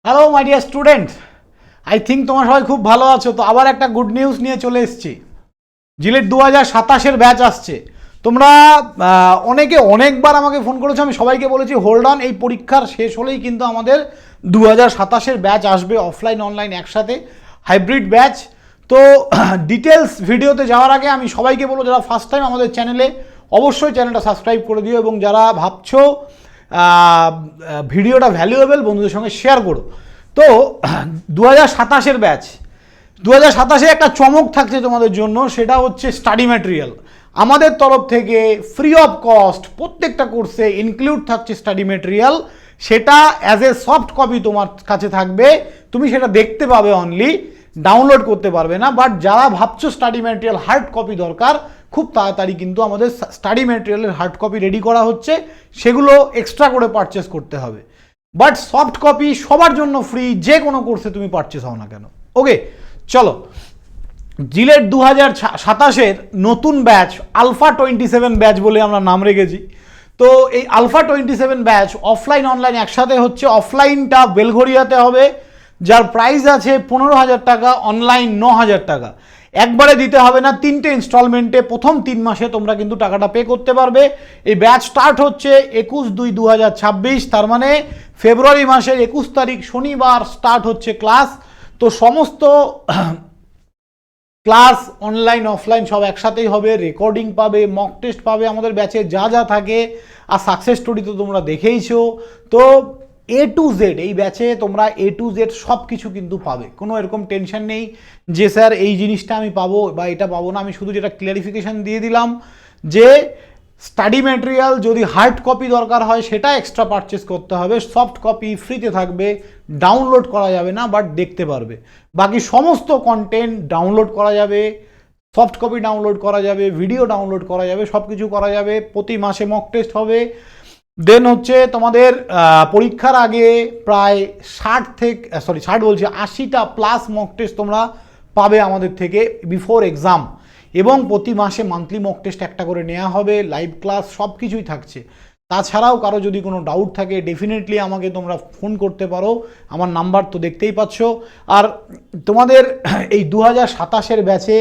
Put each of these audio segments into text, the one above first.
Hello my dear student, I think তোমরা সবাই খুব ভালো আছো। তো আবার একটা গুড নিউজ নিয়ে চলে এসেছি। জিলেট 2027-এর ব্যাচ আসছে। তোমরা অনেকে অনেকবার আমাকে ফোন করেছো, আমি সবাইকে বলেছি হোল্ড অন, এই পরীক্ষার শেষ হলেই কিন্তু আমাদের 2027-এর ব্যাচ আসবে, অফলাইন অনলাইন একসাথে, হাইব্রিড ব্যাচ। তো ডিটেলস ভিডিওতে যাওয়ার আগে আমি সবাইকে বলবো, যারা ফার্স্ট টাইম আমাদের চ্যানেলে, অবশ্যই চ্যানেলটা সাবস্ক্রাইব করে দিও, এবং যারা ভাবছো ভিডিওটা ভ্যালুয়েবল, বন্ধুদের সঙ্গে শেয়ার করো। তো 2027-এর ব্যাচ, 2027-এ একটা চমক থাকছে তোমাদের জন্য, সেটা হচ্ছে স্টাডি ম্যাটেরিয়াল। আমাদের তরফ থেকে ফ্রি অফ কস্ট প্রত্যেকটা কোর্সে ইনক্লুড থাকছে স্টাডি ম্যাটেরিয়াল। সেটা অ্যাজ এ সফট কপি তোমার কাছে থাকবে, তুমি সেটা দেখতে পাবে অনলি, ডাউনলোড করতে পারবে না। বাট যারা ভাবছো স্টাডি ম্যাটেরিয়াল হার্ড কপি দরকার, খুব তাড়াতাড়ি কিন্তু আমাদের স্টাডি ম্যাটেরিয়ালের হার্ড কপি রেডি করা হচ্ছে, সেগুলো এক্সট্রা করে পারচেস করতে হবে। বাট সফট কপি সবার জন্য ফ্রি, যে কোনো কোর্সে তুমি পারচেস হও না কেন। ওকে, চলো। জিলেট 2027-এর নতুন ব্যাচ আলফা 27 ব্যাচ বলে আমরা নাম রেখেছি। তো এই আলফা 27 ব্যাচ অফলাইন অনলাইন একসাথে হচ্ছে। অফলাইনটা বেলঘরিয়াতে হবে, যার প্রাইস আছে 15,000 টাকা, অনলাইন 9,000 টাকা। একবারে দিতে হবে না, 3টে ইনস্টলমেন্টে প্রথম 3 মাসে তোমরা কিন্তু টাকাটা পে করতে পারবে। এই ব্যাচ স্টার্ট হচ্ছে 21/2/2026, তার মানে ফেব্রুয়ারি মাসের 21 তারিখ শনিবার স্টার্ট হচ্ছে ক্লাস। তো সমস্ত ক্লাস অনলাইন অফলাইন সব একসাথেই হবে, রেকর্ডিং পাবে, মক টেস্ট পাবে, আমাদের ব্যাচে যা যা থাকে, আর সাকসেস স্টোরি তো তোমরা দেখেইছো। তো A to Z এই ব্যাচে তোমরা A to Z সব কিছু কিন্তু পাবে, কোনো এরকম টেনশন নেই যে স্যার এই জিনিসটা আমি পাবো বা এটা পাবো না। আমি শুধু যেটা ক্লিয়ারিফিকেশান দিয়ে দিলাম যে স্টাডি ম্যাটেরিয়াল যদি হার্ড কপি দরকার হয় সেটা এক্সট্রা পারচেস করতে হবে, সফট কপি ফ্রিতে থাকবে, ডাউনলোড করা যাবে না, বাট দেখতে পারবে। বাকি সমস্ত কন্টেন্ট ডাউনলোড করা যাবে, সফট কপি ডাউনলোড করা যাবে, ভিডিও ডাউনলোড করা যাবে, সব কিছু করা যাবে। প্রতি মাসে মক টেস্ট হবে। দেন হচ্ছে তোমাদের পরীক্ষার আগে প্রায় 80টা প্লাস মক টেস্ট তোমরা পাবে আমাদের থেকে বিফোর এক্সাম, এবং প্রতি মাসে মান্থলি মক টেস্ট একটা করে নেওয়া হবে, লাইভ ক্লাস সব কিছুই থাকছে। তাছাড়াও কারো যদি কোনো ডাউট থাকে ডেফিনেটলি আমাকে তোমরা ফোন করতে পারো, আমার নাম্বার তো দেখতেই পাচ্ছ। আর তোমাদের এই 2027-এর ব্যাচে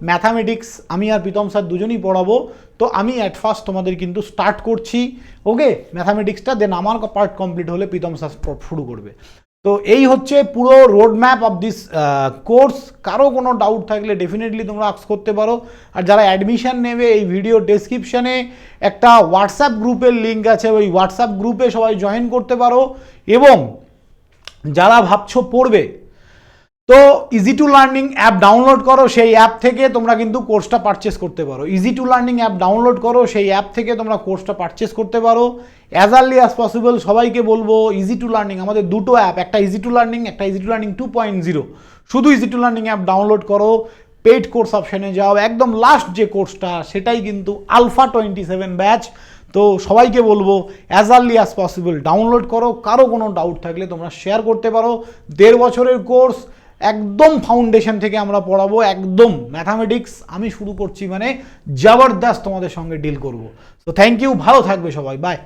ম্যাথামেটিক্স আমি আর প্রীতম স্যার দুজনই পড়াবো। তো আমি অ্যাট ফার্স্ট তোমাদের কিন্তু স্টার্ট করছি, ওকে, ম্যাথামেটিক্সটা। দেন আমার পার্ট কমপ্লিট হলে প্রীতম স্যার শুরু করবে। তো এই হচ্ছে পুরো road map of this course. কারো কোনো ডাউট থাকলে ডেফিনেটলি তোমরা আস্ক করতে পারো। আর যারা অ্যাডমিশন নেবে, এই ভিডিও ডেসক্রিপশানে একটা হোয়াটসঅ্যাপ গ্রুপের লিঙ্ক আছে, ওই হোয়াটসঅ্যাপ গ্রুপে সবাই জয়েন করতে পারো। এবং যারা ভাবছো পড়বে, তো easy to learning app download করো, সেই অ্যাপ থেকে তোমরা কিন্তু কোর্সটা পারচেস করতে পারো। Easy to learning app download করো, সেই অ্যাপ থেকে তোমরা কোর্সটা পারচেস করতে পারো অ্যাজ আর্লি অ্যাজ পসিবল। সবাইকে বলবো ইজি টু লার্নিং, আমাদের দুটো অ্যাপ, একটা ইজি টু লার্নিং, একটা ইজি টু লার্নিং 2.0। শুধু easy to learning app download করো, পেইড কোর্স অপশানে যাও, একদম লাস্ট যে কোর্সটা সেটাই কিন্তু আলফা 27 ব্যাচ। তো সবাইকে বলবো as early as possible download করো। কারো কোনো ডাউট থাকলে তোমরা শেয়ার করতে পারো। 1.5 বছরের কোর্স, একদম ফাউন্ডেশন থেকে আমরা পড়াবো, একদম ম্যাথামেটিক্স আমি শুরু করছি মানে জবরদস্ত তোমাদের সঙ্গে ডিল করব। তো থ্যাংক ইউ, ভালো থাকবে সবাই, বাই।